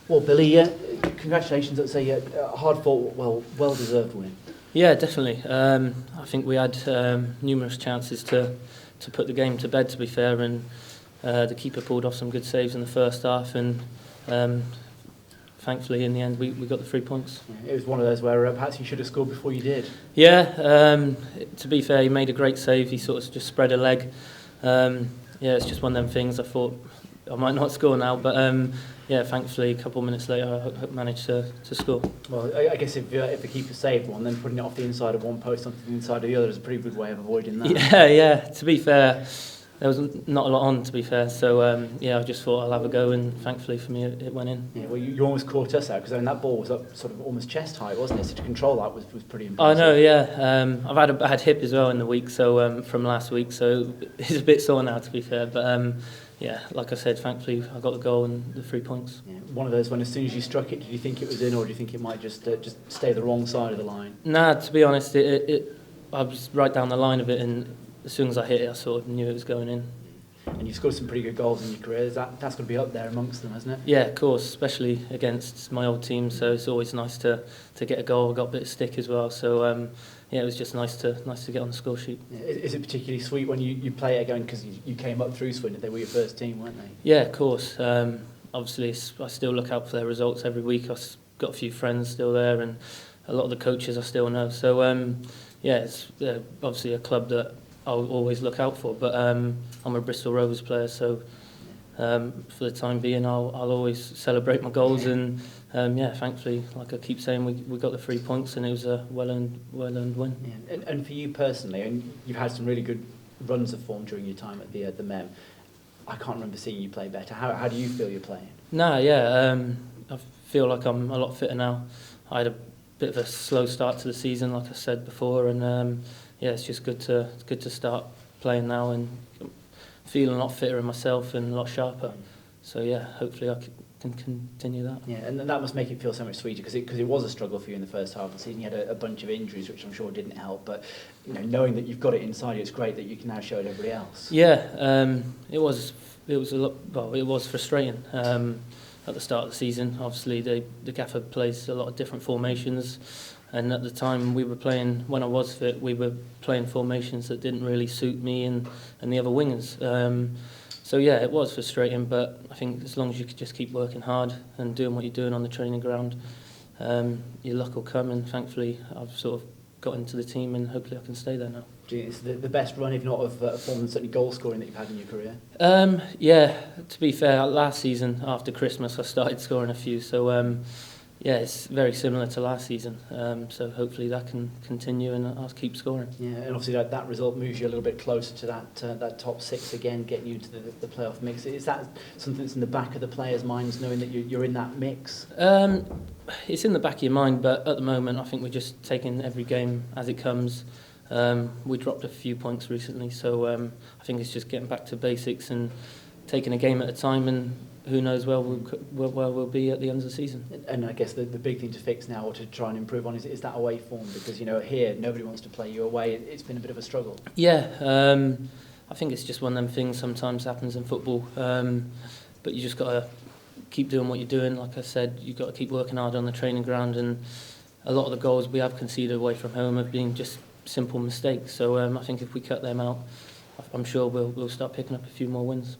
Well, Billy, congratulations. I'd say hard fought, well deserved win. Yeah, definitely. I think we had numerous chances to put the game to bed, to be fair, and the keeper pulled off some good saves in the first half, and thankfully in the end we got the 3 points. Yeah, it was one of those where perhaps you should have scored before you did. Yeah, to be fair, he made a great save. He sort of just spread a leg. Yeah, it's just one of them things. I thought I might not score now, but yeah, thankfully a couple of minutes later I managed to score. Well, I guess if the keeper saved one, then putting it off the inside of one post onto the inside of the other is a pretty good way of avoiding that. Yeah. To be fair, there was not a lot on, to be fair. So yeah, I just thought I'll have a go, and thankfully for me it went in. Yeah, well, you almost caught us out, because that ball was up sort of almost chest height, wasn't it? So to control that was pretty impressive. I know, yeah. I've had a bad hip as well in the week, so from last week, so it's a bit sore now, to be fair. But yeah, like I said, thankfully I got the goal and the 3 points. Yeah, one of those when as soon as you struck it, did you think it was in, or do you think it might just stay the wrong side of the line? Nah, to be honest, I was right down the line of it, and as soon as I hit it, I sort of knew it was going in. And you've scored some pretty good goals in your career. That's going to be up there amongst them, hasn't it? Yeah, of course, especially against my old team. So it's always nice to get a goal. I got a bit of stick as well. So yeah, it was just nice to get on the score sheet. Yeah, is it particularly sweet when you play it again, because you came up through Swindon? They were your first team, weren't they? Yeah, of course. Obviously, I still look out for their results every week. I've got a few friends still there, and a lot of the coaches I still know. So yeah, it's obviously a club that I'll always look out for, but I'm a Bristol Rovers player, so for the time being I'll always celebrate my goals, and yeah, thankfully, like I keep saying, we got the 3 points, and it was a well-earned win. Yeah. And for you personally, and you've had some really good runs of form during your time at the Mem. I can't remember seeing you play better. How do you feel you're playing? Yeah, I feel like I'm a lot fitter now. I had a bit of a slow start to the season, like I said before, and yeah, it's just good to start playing now and feeling a lot fitter in myself and a lot sharper. So yeah, hopefully I can continue that. Yeah, and that must make it feel so much sweeter, because it was a struggle for you in the first half of the season. You had a bunch of injuries, which I'm sure didn't help. But knowing that you've got it inside you, it's great that you can now show it everybody else. Yeah, it was a lot. Well, it was frustrating at the start of the season. Obviously, the gaffer plays a lot of different formations. And at the time we were playing, when I was fit, we were playing formations that didn't really suit me and the other wingers. So yeah, it was frustrating, but I think as long as you could just keep working hard and doing what you're doing on the training ground, your luck will come, and thankfully I've sort of got into the team, and hopefully I can stay there now. Do you think it's the best run, if not of form, and certainly goal scoring, that you've had in your career? Yeah, to be fair, last season after Christmas I started scoring a few, so yeah, it's very similar to last season, so hopefully that can continue and I'll keep scoring. Yeah, and obviously that result moves you a little bit closer to that top six again, getting you into the playoff mix. Is that something that's in the back of the players' minds, knowing that you're in that mix? It's in the back of your mind, but at the moment I think we're just taking every game as it comes. We dropped a few points recently, so I think it's just getting back to basics and taking a game at a time, and who knows where we'll be at the end of the season. And I guess the big thing to fix now, or to try and improve on, is that away form, because here nobody wants to play you away. It's been a bit of a struggle. Yeah, I think it's just one of them things sometimes happens in football, but you just got to keep doing what you're doing. Like I said, you've got to keep working hard on the training ground, and a lot of the goals we have conceded away from home have been just simple mistakes. So I think if we cut them out, I'm sure we'll start picking up a few more wins.